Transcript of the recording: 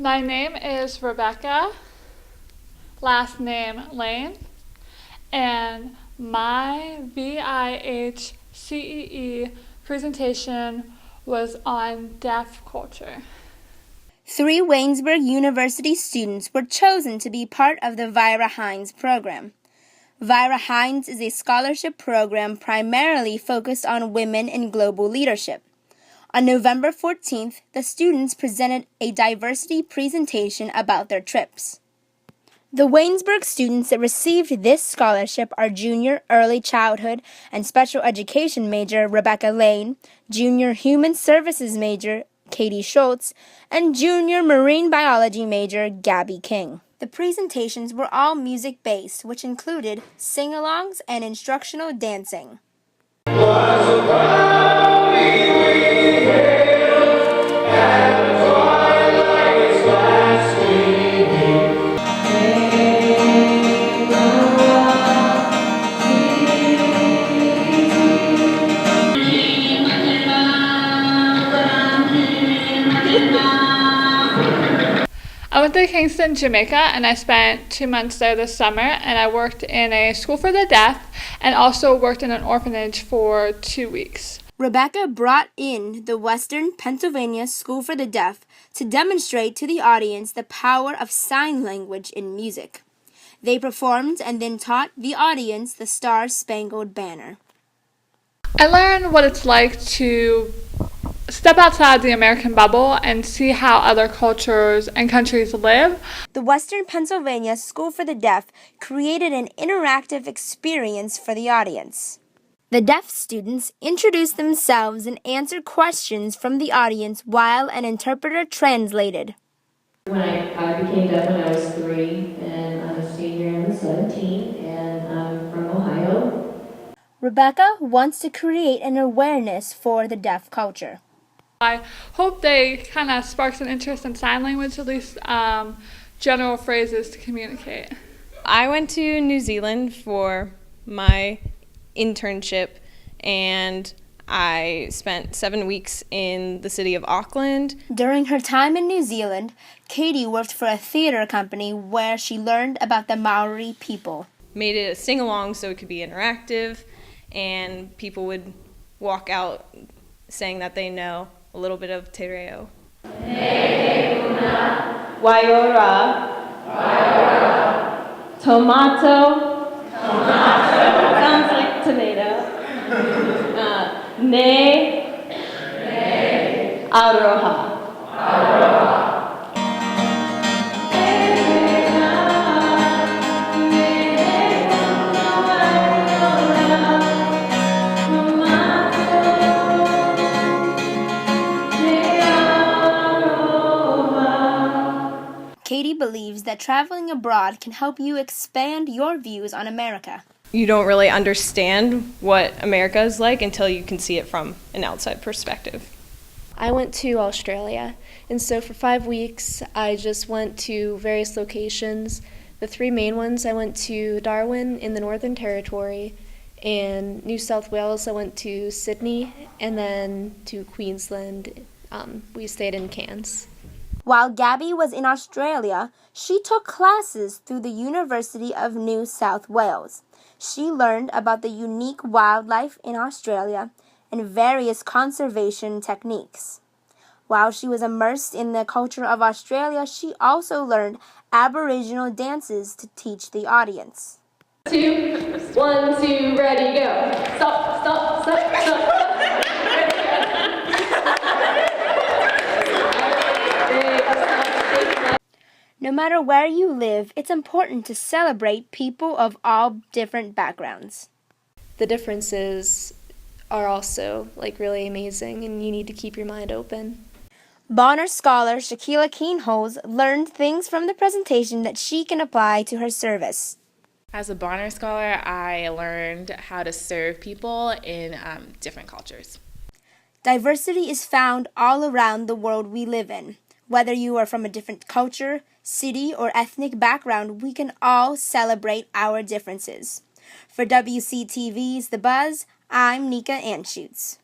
My name is Rebecca, last name Lane, and my VIHCEE presentation was on deaf culture. 3 Waynesburg University students were chosen to be part of the Vira Heinz program. Vira Heinz is a scholarship program primarily focused on women in global leadership. On November 14th, the students presented a diversity presentation about their trips. The Waynesburg students that received this scholarship are junior early childhood and special education major Rebecca Lane, junior human services major Katie Schultz, and junior marine biology major Gabby King. The presentations were all music-based, which included sing-alongs and instructional dancing. I went to Kingston, Jamaica, and I spent 2 months there this summer, and I worked in a school for the deaf and also worked in an orphanage for 2 weeks. Rebecca brought in the Western Pennsylvania School for the Deaf to demonstrate to the audience the power of sign language in music. They performed and then taught the audience the Star-Spangled Banner. I learned what it's like to step outside the American bubble and see how other cultures and countries live. The Western Pennsylvania School for the Deaf created an interactive experience for the audience. The deaf students introduced themselves and answered questions from the audience while an interpreter translated. When I became deaf when I was 3, and I'm a senior and I'm 17, and I'm from Ohio. Rebecca wants to create an awareness for the deaf culture. I hope they kind of sparks an interest in sign language, at least general phrases to communicate. I went to New Zealand for my internship, and I spent 7 weeks in the city of Auckland. During her time in New Zealand, Katie worked for a theater company where she learned about the Maori people. Made it a sing-along so it could be interactive, and people would walk out saying that they know a little bit of Te Reo. Waiora. Tomato. Sounds like tomato. Ne. Aroha. Katie believes that traveling abroad can help you expand your views on America. You don't really understand what America is like until you can see it from an outside perspective. I went to Australia, and so for 5 weeks I just went to various locations. The 3 main ones, I went to Darwin in the Northern Territory, and New South Wales I went to Sydney, and then to Queensland. We stayed in Cairns. While Gabby was in Australia, she took classes through the University of New South Wales. She learned about the unique wildlife in Australia and various conservation techniques. While she was immersed in the culture of Australia, she also learned Aboriginal dances to teach the audience. 2, 1, 2, ready, go. Stop, stop, stop, stop. No matter where you live, it's important to celebrate people of all different backgrounds. The differences are also really amazing, and you need to keep your mind open. Bonner scholar Shaquila Keenholz learned things from the presentation that she can apply to her service. As a Bonner Scholar, I learned how to serve people in different cultures. Diversity is found all around the world we live in. Whether you are from a different culture, city, or ethnic background, we can all celebrate our differences. For WCTV's The Buzz, I'm Nika Anschutz.